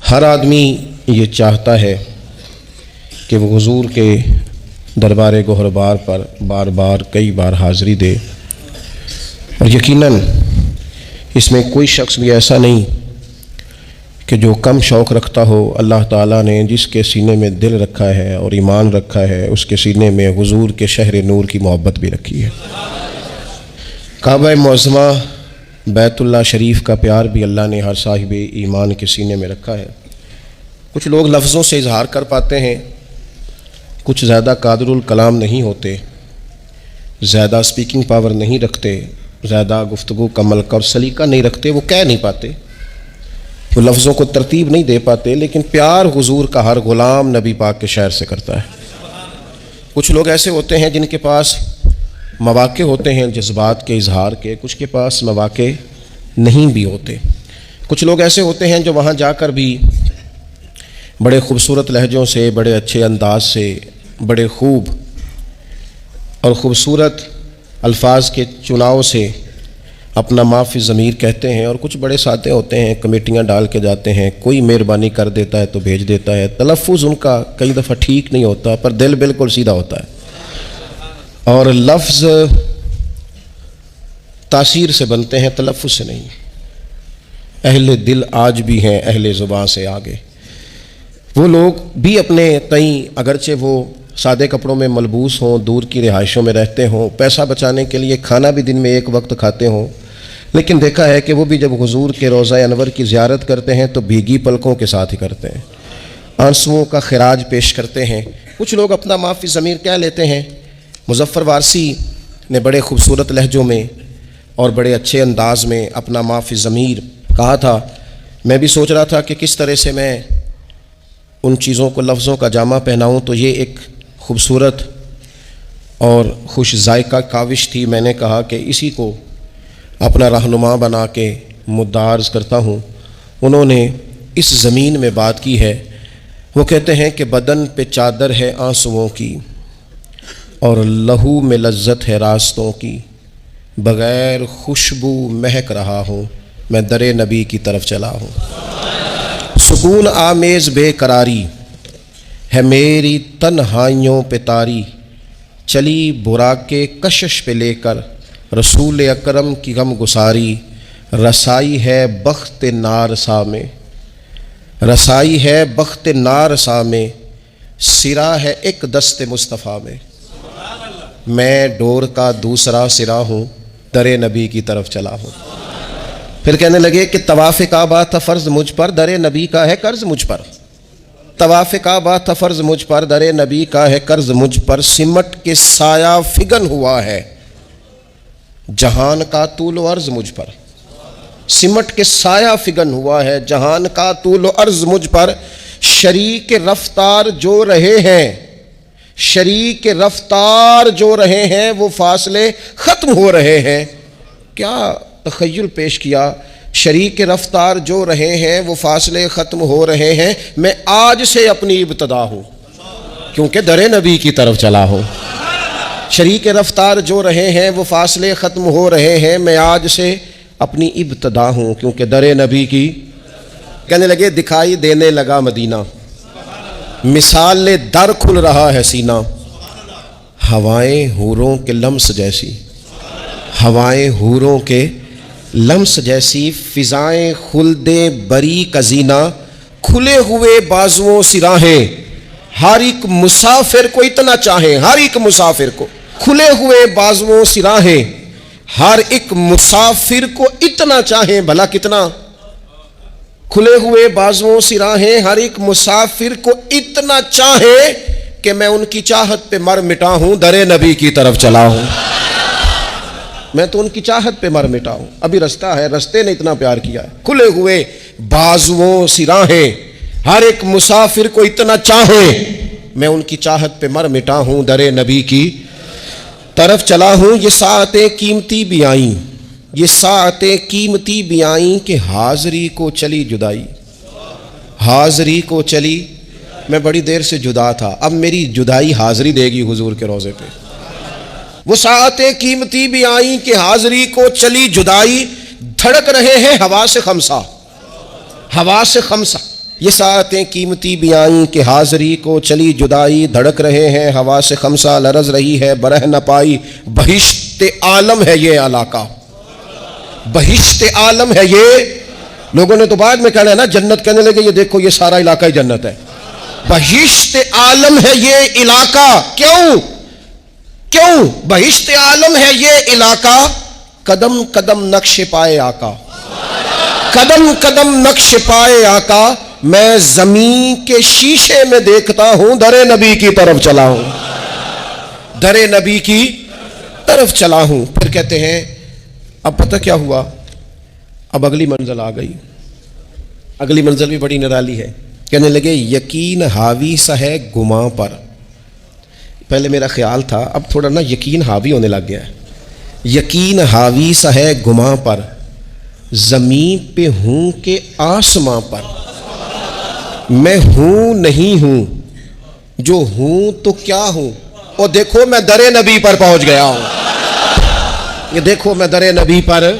ہر آدمی یہ چاہتا ہے کہ وہ حضور کے دربار گوہربار پر بار بار کئی بار حاضری دے، اور یقیناً اس میں کوئی شخص بھی ایسا نہیں کہ جو کم شوق رکھتا ہو۔ اللہ تعالیٰ نے جس کے سینے میں دل رکھا ہے اور ایمان رکھا ہے، اس کے سینے میں حضور کے شہر نور کی محبت بھی رکھی ہے۔ کعبہ معظمہ بیت اللہ شریف کا پیار بھی اللہ نے ہر صاحب ایمان کے سینے میں رکھا ہے۔ کچھ لوگ لفظوں سے اظہار کر پاتے ہیں، کچھ زیادہ قادر الکلام نہیں ہوتے، زیادہ سپیکنگ پاور نہیں رکھتے، زیادہ گفتگو کا ملکہ اور سلیقہ نہیں رکھتے، وہ کہہ نہیں پاتے، وہ لفظوں کو ترتیب نہیں دے پاتے، لیکن پیار حضور کا ہر غلام نبی پاک کے شہر سے کرتا ہے۔ کچھ لوگ ایسے ہوتے ہیں جن کے پاس مواقع ہوتے ہیں جذبات کے اظہار کے، کچھ کے پاس مواقع نہیں بھی ہوتے۔ کچھ لوگ ایسے ہوتے ہیں جو وہاں جا کر بھی بڑے خوبصورت لہجوں سے، بڑے اچھے انداز سے، بڑے خوب اور خوبصورت الفاظ کے چناؤ سے اپنا ما فی الضمیر کہتے ہیں، اور کچھ بڑے سادے ہوتے ہیں، کمیٹیاں ڈال کے جاتے ہیں، کوئی مہربانی کر دیتا ہے تو بھیج دیتا ہے، تلفظ ان کا کئی دفعہ ٹھیک نہیں ہوتا پر دل بالکل سیدھا ہوتا ہے، اور لفظ تاثیر سے بنتے ہیں، تلفظ سے نہیں۔ اہل دل آج بھی ہیں اہل زبان سے آگے۔ وہ لوگ بھی اپنے تئیں اگرچہ وہ سادے کپڑوں میں ملبوس ہوں، دور کی رہائشوں میں رہتے ہوں، پیسہ بچانے کے لیے کھانا بھی دن میں ایک وقت کھاتے ہوں، لیکن دیکھا ہے کہ وہ بھی جب حضور کے روضہ انور کی زیارت کرتے ہیں تو بھیگی پلکوں کے ساتھ ہی کرتے ہیں، آنسوؤں کا خراج پیش کرتے ہیں۔ کچھ لوگ اپنا ما فی الضمیر کہہ لیتے ہیں۔ مظفر وارثی نے بڑے خوبصورت لہجوں میں اور بڑے اچھے انداز میں اپنا ما فی الضمیر کہا تھا۔ میں بھی سوچ رہا تھا کہ کس طرح سے میں ان چیزوں کو لفظوں کا جامہ پہناؤں، تو یہ ایک خوبصورت اور خوش ذائقہ کاوش تھی۔ میں نے کہا کہ اسی کو اپنا رہنما بنا کے مدعا عرض کرتا ہوں۔ انہوں نے اس زمین میں بات کی ہے، وہ کہتے ہیں کہ بدن پہ چادر ہے آنسوؤں کی اور لہو میں لذت ہے راستوں کی، بغیر خوشبو مہک رہا ہوں، میں در نبی کی طرف چلا ہوں۔ سکون آمیز بے قراری ہے میری تنہائیوں پہ طاری، چلی براق کشش پہ لے کر رسول اکرم کی غم گساری، رسائی ہے بخت نارسا میں، رسائی ہے بخت نارسا میں، سرا ہے ایک دست مصطفیٰ میں، میں ڈور کا دوسرا سرا ہوں، در نبی کی طرف چلا ہوں۔ پھر کہنے لگے کہ طواف کعبہ تھا فرض مجھ پر، در نبی کا ہے قرض مجھ پر، طواف کعبہ تھا فرض مجھ پر، در نبی کا ہے قرض مجھ پر، سمٹ کے سایہ فگن ہوا ہے جہان کا طول و عرض مجھ پر، سمٹ کے سایہ فگن ہوا ہے جہان کا طول و عرض مجھ پر، شریک رفتار جو رہے ہیں، شریک رفتار جو رہے ہیں وہ فاصلے ختم ہو رہے ہیں۔ کیا تخیل پیش کیا، شریک رفتار جو رہے ہیں وہ فاصلے ختم ہو رہے ہیں، میں آج سے اپنی ابتدا ہوں کیونکہ در نبی کی طرف چلا ہوں۔ شریک رفتار جو رہے ہیں وہ فاصلے ختم ہو رہے ہیں، میں آج سے اپنی ابتدا ہوں کیونکہ در نبی کی۔ کہنے لگے دکھائی دینے لگا مدینہ، مثال در کھل رہا ہے سینہ، ہوائیں حوروں کے لمس جیسی، ہوائیں حوروں کے لمس جیسی، فضائیں خلد بری کا زینہ، کھلے ہوئے بازوؤں سے راہیں، ہر ایک مسافر کو اتنا چاہیں، ہر ایک مسافر کو کھلے ہوئے بازوؤں سے راہیں، ہر ایک مسافر کو اتنا چاہیں، بھلا کتنا، کھلے ہوئے بازوؤں سے راہیں، ہر ایک مسافر کو اتنا چاہیں کہ میں ان کی چاہت پہ مر مٹا ہوں، در نبی کی طرف چلا ہوں۔ میں تو ان کی چاہت پہ مر مٹا ہوں، ابھی رستہ ہے، رستے نے اتنا پیار کیا ہے۔ کھلے ہوئے بازوؤں سے راہیں، ہر ایک مسافر کو اتنا چاہیں، میں ان کی چاہت پہ مر مٹا ہوں، در نبی کی طرف چلا ہوں۔ یہ ساعتیں قیمتی بھی آئیں، یہ ساعتیں قیمتی بھی آئیں کہ حاضری کو چلی جدائی، حاضری کو چلی، میں بڑی دیر سے جدا تھا، اب میری جدائی حاضری دے گی حضور کے روضے پہ۔ وہ ساعتیں قیمتی بھی آئیں کہ حاضری کو چلی جدائی، دھڑک رہے ہیں ہوا سے خمسہ، ہوا سے خمسہ، یہ ساعتیں قیمتی بھی آئیں کہ حاضری کو چلی جدائی، دھڑک رہے ہیں ہوا سے خمسہ لرز رہی ہے برہ نہ پائی، بہشت عالم ہے یہ علاقہ، بہشت عالم ہے یہ. لوگوں نے تو بعد میں کہنا ہے نا جنت، کہنے لگے یہ دیکھو یہ سارا علاقہ ہی جنت ہے. بہشت عالم ہے یہ علاقہ. کیوں بہشت عالم ہے یہ علاقہ؟ قدم قدم نقش پائے آقا، قدم قدم نقش پائے آقا. میں زمین کے شیشے میں دیکھتا ہوں در نبی کی طرف چلا ہوں، در نبی کی طرف چلا ہوں. پھر کہتے ہیں اب پتہ کیا ہوا؟ اب اگلی منزل آ گئی. اگلی منزل بھی بڑی نرالی ہے. کہنے لگے یقین حاوی سا ہے گماں پر. پہلے میرا خیال تھا، اب تھوڑا نا یقین حاوی ہونے لگ گیا ہے. یقین حاوی سا ہے گماں پر، زمین پہ ہوں کہ آسماں پر. میں ہوں نہیں ہوں، جو ہوں تو کیا ہوں. اور دیکھو میں در نبی پر پہنچ گیا ہوں. یہ دیکھو میں در نبی پر.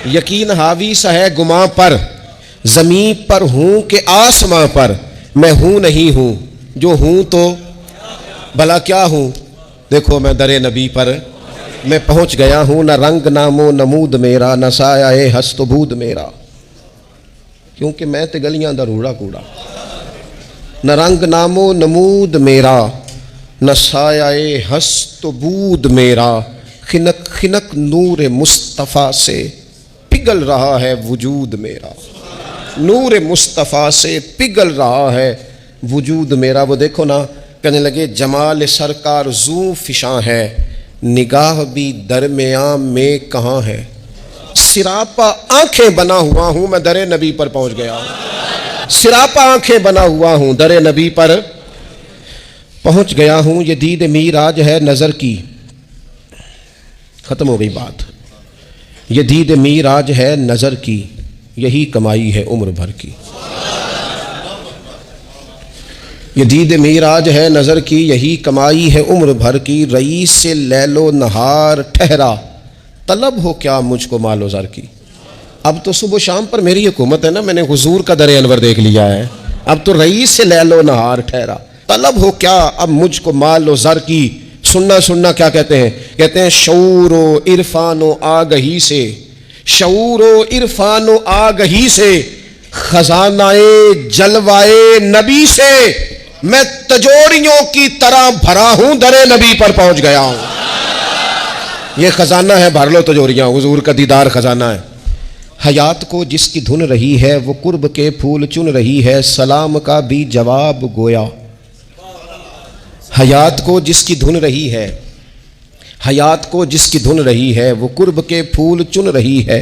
یقین حاوی سا ہے گماں پر، زمین پر ہوں کہ آسماں پر. میں ہوں نہیں ہوں، جو ہوں تو بھلا کیا ہوں. دیکھو میں در نبی پر میں پہنچ گیا ہوں. نہ رنگ نام و نمود میرا، نہ سایہ ہست و بود میرا. کیونکہ میں تے گلیاں دا روڑا کوڑا. نہ رنگ نام و نمود میرا، نہ سایہ ہست و بود میرا. خنک خنک نور مصطفیٰ سے پگھل رہا ہے وجود میرا. نور مصطفیٰ سے پگھل رہا ہے وجود میرا. وہ دیکھو نا کہنے لگے جمال سرکار زو فشاں ہے، نگاہ بھی درمیان میں کہاں ہے. سراپا آنکھیں بنا ہوا ہوں، میں در نبی پر پہنچ گیا ہوں. سراپا آنکھیں بنا ہوا ہوں، در نبی پر پہنچ گیا ہوں. یہ دید میراج ہے نظر کی. ختم ہو گئی بات. یہ دید میراج ہے نظر کی، یہی کمائی ہے عمر بھر کی. یہ دید میراج ہے نظر کی، یہی کمائی ہے عمر بھر کی. رئیس سے لیل و نہار ٹھہرا، طلب ہو کیا مجھ کو مال و زر کی. اب تو صبح و شام پر میری حکومت ہے نا، میں نے حضور کا در انور دیکھ لیا ہے. اب تو رئیس سے لیل و نہار ٹھہرا، طلب ہو کیا اب مجھ کو مال و زر کی. سننا کیا کہتے ہیں؟ کہتے ہیں شعور و عرفان و آگہی سے، شعور و عرفان و آگہی سے، خزانہ جلوائے نبی سے میں تجوریوں کی طرح بھرا ہوں، در نبی پر پہنچ گیا ہوں. یہ خزانہ ہے، بھر لو تجوریاں. حضور کا دیدار خزانہ ہے. حیات کو جس کی دھن رہی ہے، وہ قرب کے پھول چن رہی ہے، سلام کا بھی جواب گویا. حیات کو جس کی دھن رہی ہے، حیات کو جس کی دھن رہی ہے، وہ قرب کے پھول چن رہی ہے،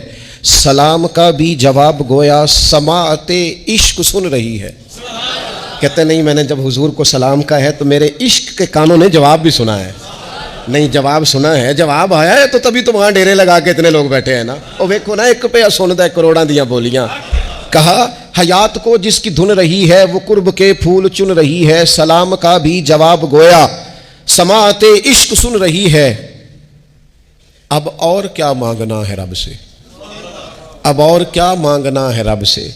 سلام کا بھی جواب گویا. سماعت عشق سن رہی ہے. کہتے نہیں میں نے جب حضور کو سلام کہا ہے تو میرے عشق کے کانوں نے جواب بھی سنا ہے. نہیں جواب سنا ہے، جواب آیا ہے تو تبھی تو وہاں ڈیرے لگا کے اتنے لوگ بیٹھے ہیں نا. اور ویکھو نا ایک پہ سندا ہے کروڑاں دیاں بولیاں. کہا حیات کو جس کی دھن رہی ہے، وہ قرب کے پھول چن رہی ہے، سلام کا بھی جواب گویا. سماعت عشق سن رہی ہے. اب اور کیا مانگنا ہے رب سے، اب اور کیا مانگنا ہے رب سے.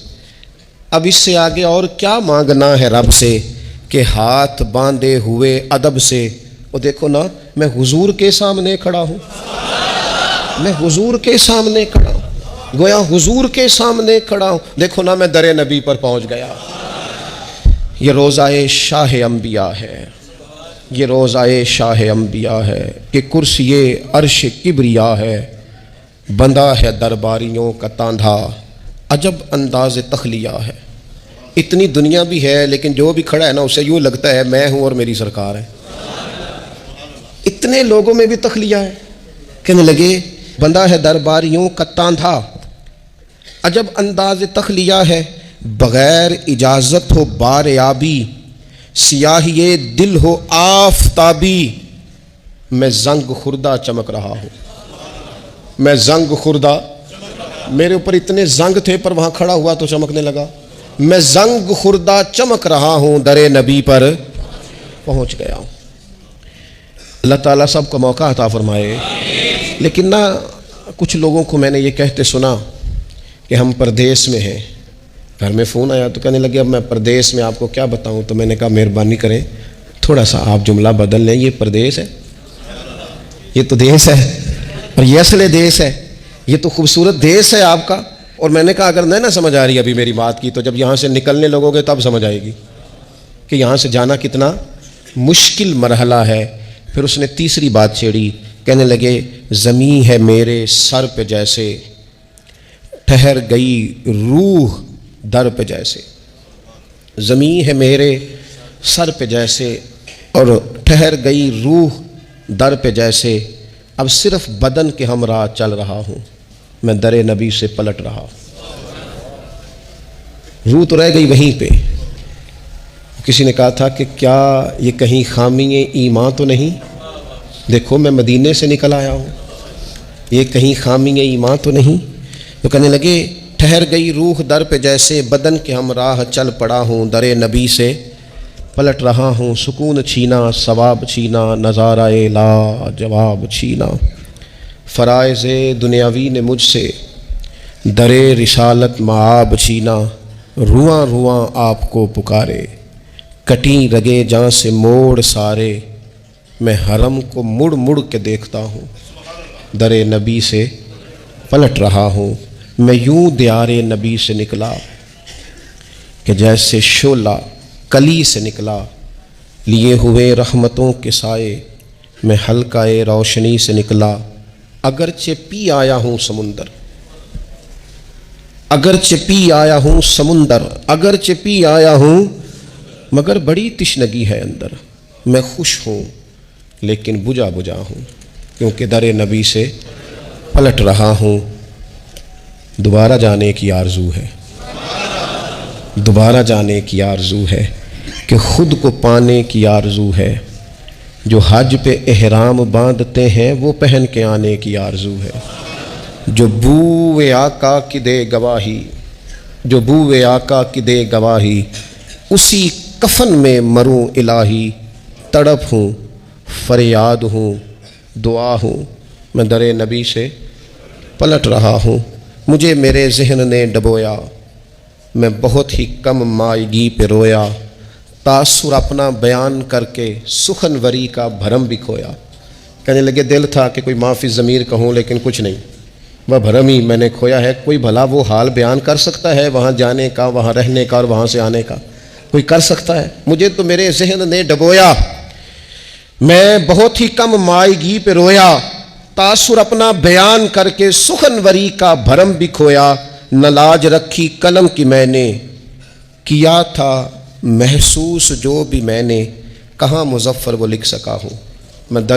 اب اس سے آگے اور کیا مانگنا ہے رب سے کہ ہاتھ باندھے ہوئے ادب سے. وہ دیکھو نا میں حضور کے سامنے کھڑا ہوں، میں حضور کے سامنے کھڑا ہوں، گویا حضور کے سامنے کھڑا ہوں. دیکھو نا میں در نبی پر پہنچ گیا. یہ روضہ شاہ انبیاء ہے، یہ روضہ شاہ انبیاء ہے کہ کرسی عرش کبریا ہے. بندہ ہے درباریوں کا تاندھا، عجب انداز تخلیہ ہے. اتنی دنیا بھی ہے لیکن جو بھی کھڑا ہے نا اسے یوں لگتا ہے میں ہوں اور میری سرکار ہے. اتنے لوگوں میں بھی تخلیہ ہے. کہنے لگے بندہ ہے درباریوں کا تاندھا، عجب انداز تخلیہ ہے. بغیر اجازت ہو بار آبی، سیاہی دل ہو آفتابی. میں زنگ خوردہ چمک رہا ہوں، میں زنگ خوردہ. میرے اوپر اتنے زنگ تھے پر وہاں کھڑا ہوا تو چمکنے لگا. میں زنگ خوردہ چمک رہا ہوں، در نبی پر پہنچ گیا ہوں. اللہ تعالیٰ سب کو موقع عطا فرمائے. لیکن نہ کچھ لوگوں کو میں نے یہ کہتے سنا کہ ہم پردیس میں ہیں، گھر میں فون آیا تو کہنے لگے اب میں پردیس میں آپ کو کیا بتاؤں. تو میں نے کہا مہربانی کریں تھوڑا سا آپ جملہ بدل لیں, یہ پردیس ہے, یہ تو دیس ہے, اور یہ اصل دیس ہے, یہ تو خوبصورت دیس ہے آپ کا. اور میں نے کہا اگر نہیں نہ سمجھ آ رہی ابھی میری بات کی, تو جب یہاں سے نکلنے لگو گے تب سمجھ آئے گی کہ یہاں سے جانا کتنا مشکل مرحلہ ہے. پھر اس نے تیسری بات چھیڑی, کہنے لگے زمین ہے میرے سر پہ جیسے, ٹھہر گئی روح در پہ جیسے. زمین ہے میرے سر پہ جیسے اور ٹھہر گئی روح در پہ جیسے, اب صرف بدن کے ہمراہ چل رہا ہوں, میں در نبی سے پلٹ رہا ہوں. روح تو رہ گئی وہیں پہ. کسی نے کہا تھا کہ کیا یہ کہیں خامی ایمان تو نہیں, دیکھو میں مدینے سے نکل آیا ہوں, یہ کہیں خامی ایمان تو نہیں. تو کہنے لگے ٹھہر گئی روح در پہ جیسے, بدن کے ہمراہ چل پڑا ہوں, در نبی سے پلٹ رہا ہوں. سکون چھینا ثواب چھینا, نظارہ لا جواب چھینا, فرائض دنیاوی نے مجھ سے در رسالت معاب چھینا. رواں رواں آپ کو پکارے, کٹیں رگے جاں سے موڑ سارے, میں حرم کو مڑ مڑ کے دیکھتا ہوں, در نبی سے پلٹ رہا ہوں. میں یوں دیار نبی سے نکلا کہ جیسے شعلہ کلی سے نکلا, لیے ہوئے رحمتوں کے سائے, میں حلقہ روشنی سے نکلا. اگرچہ پی آیا ہوں سمندر, اگرچہ پی آیا ہوں سمندر, اگرچہ پی آیا ہوں مگر بڑی تشنگی ہے اندر. میں خوش ہوں لیکن بجھا بجھا ہوں, کیونکہ در نبی سے پلٹ رہا ہوں. دوبارہ جانے کی آرزو ہے, دوبارہ جانے کی آرزو ہے, کہ خود کو پانے کی آرزو ہے. جو حج پہ احرام باندھتے ہیں وہ پہن کے آنے کی آرزو ہے. جو بوئے آقا کی دے گواہی, جو بوئے آقا کی دے گواہی, اسی کفن میں مروں الہی. تڑپ ہوں فریاد ہوں دعا ہوں, میں در نبی سے پلٹ رہا ہوں. مجھے میرے ذہن نے ڈبویا, میں بہت ہی کم مائیگی پہ رویا. تاثر اپنا بیان کر کے سخنوری کا بھرم بھی کھویا. کہنے لگے دل تھا کہ کوئی معافی ضمیر کہوں, لیکن کچھ نہیں, وہ بھرم ہی میں نے کھویا ہے. کوئی بھلا وہ حال بیان کر سکتا ہے وہاں جانے کا, وہاں رہنے کا اور وہاں سے آنے کا؟ کوئی کر سکتا ہے؟ مجھے تو میرے ذہن نے ڈبویا, میں بہت ہی کم مائیگی پہ رویا. تاثر اپنا بیان کر کے سخنوری کا بھرم بھی کھویا. نہ لاج رکھی قلم کی میں نے, کیا تھا محسوس جو بھی میں نے, کہاں مظفر وہ لکھ سکا ہوں. میں در